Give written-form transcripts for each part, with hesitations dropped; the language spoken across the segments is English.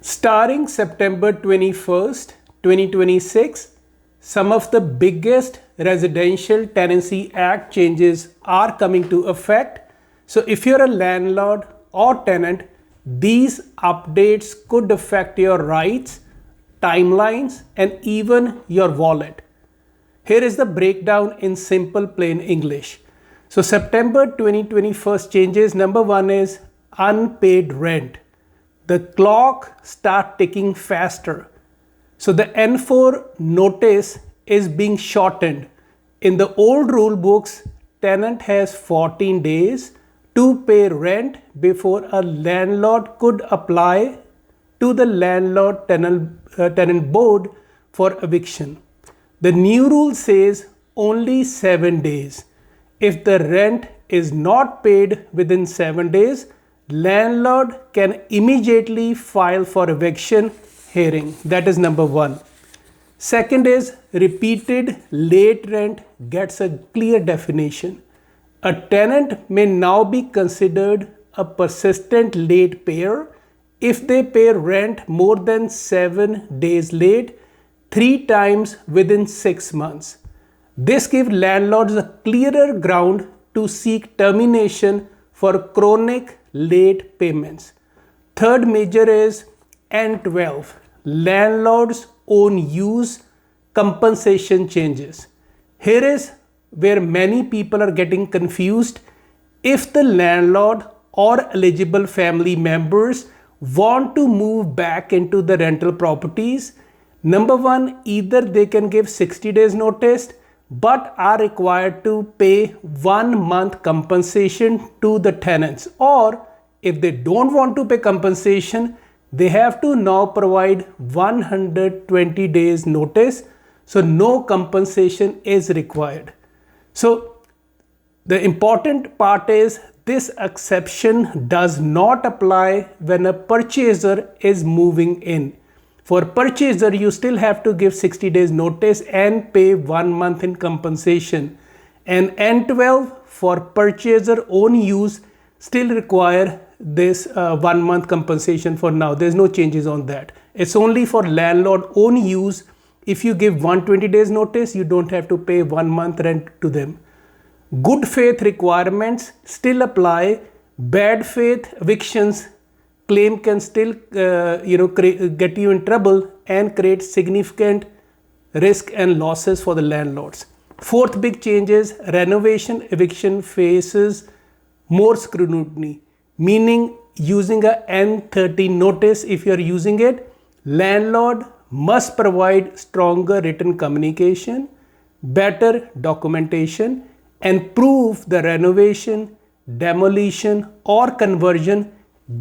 Starting September 21st, 2026, some of the biggest Residential Tenancy Act changes are coming to effect. So if you're a landlord or tenant, these updates could affect your rights, timelines, and even your wallet. Here is the breakdown in simple plain English. So September 2021 changes. Number one is unpaid rent. The clock start ticking faster. So the N4 notice is being shortened. In the old rule books, tenant has 14 days to pay rent before a landlord could apply to the landlord tenant board for eviction. The new rule says only 7 days. If the rent is not paid within 7 days, landlord can immediately file for eviction hearing. That is number one. Second is repeated late rent gets a clear definition. A tenant may now be considered a persistent late payer if they pay rent more than 7 days late 3 times within 6 months. This gives landlords a clearer ground to seek termination for chronic late payments. Third major is N12, landlord's own use compensation changes. Here is where many people are getting confused. If the landlord or eligible family members want to move back into the rental properties, number one, either they can give 60 days notice but are required to pay 1 month compensation to the tenants, or if they don't want to pay compensation, they have to now provide 120 days notice, so no compensation is required. So the important part is this exception does not apply when a purchaser is moving in. For purchaser, you still have to give 60 days notice and pay 1 month in compensation. And N12 for purchaser own use still require this 1 month compensation for now. There's no changes on that. It's only for landlord own use. If you give 120 days notice, you don't have to pay 1 month rent to them. Good faith requirements still apply. Bad faith evictions claim can still get you in trouble and create significant risk and losses for the landlords. Fourth big change is renovation eviction faces more scrutiny, meaning using a N13 notice. If you are using it, landlord must provide stronger written communication, better documentation, and prove the renovation, demolition, or conversion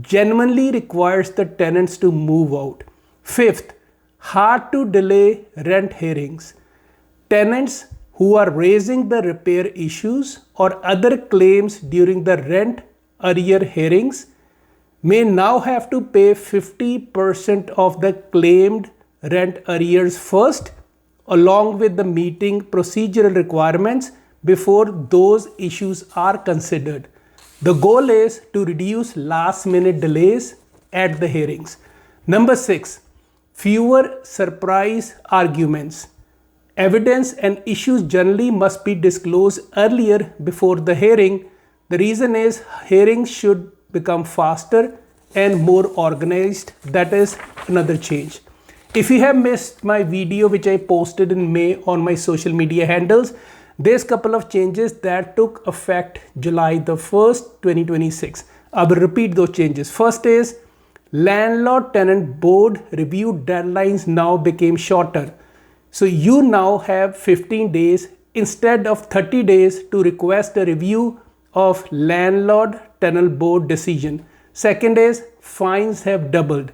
genuinely requires the tenants to move out. Fifth, hard to delay rent hearings. Tenants who are raising the repair issues or other claims during the rent arrear hearings may now have to pay 50% of the claimed rent arrears first, along with the meeting procedural requirements before those issues are considered. The goal is to reduce last-minute delays at the hearings. Number 6, fewer surprise arguments. Evidence and issues generally must be disclosed earlier before the hearing. The reason is hearings should become faster and more organized. That is another change. If you have missed my video which I posted in May on my social media handles, there's a couple of changes that took effect July the 1st, 2026. I will repeat those changes. First is landlord tenant board review deadlines now became shorter. So you now have 15 days instead of 30 days to request a review of landlord tenant board decision. Second is fines have doubled.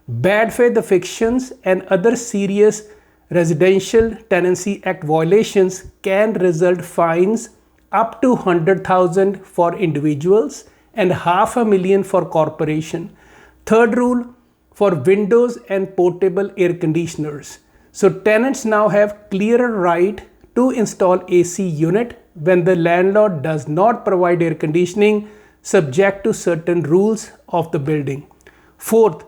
Bad faith evictions and other serious Residential Tenancy Act violations can result fines up to 100,000 for individuals and $500,000 for corporation. Third rule for windows and portable air conditioners. So tenants now have clearer right to install AC unit when the landlord does not provide air conditioning subject to certain rules of the building. Fourth,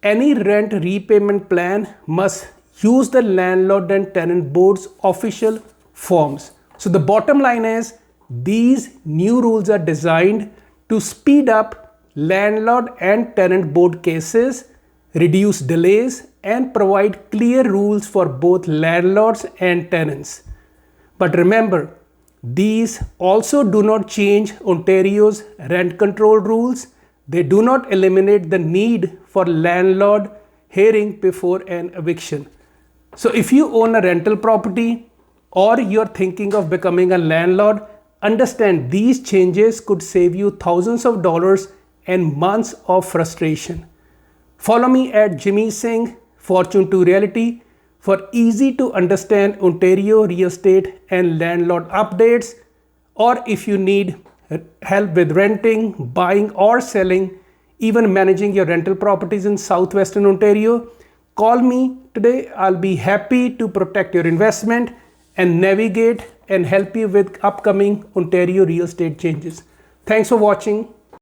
any rent repayment plan must use the Landlord and Tenant Board's official forms. So the bottom line is these new rules are designed to speed up Landlord and Tenant Board cases, reduce delays, and provide clear rules for both landlords and tenants. But remember, these also do not change Ontario's rent control rules. They do not eliminate the need for landlord hearing before an eviction. So if you own a rental property or you're thinking of becoming a landlord, understand these changes could save you thousands of dollars and months of frustration. Follow me at Jimmy Singh, Fortune to Reality, for easy to understand Ontario real estate and landlord updates. Or if you need help with renting, buying or selling, even managing your rental properties in southwestern Ontario, call me today. I'll be happy to protect your investment and navigate and help you with upcoming Ontario real estate changes. Thanks for watching.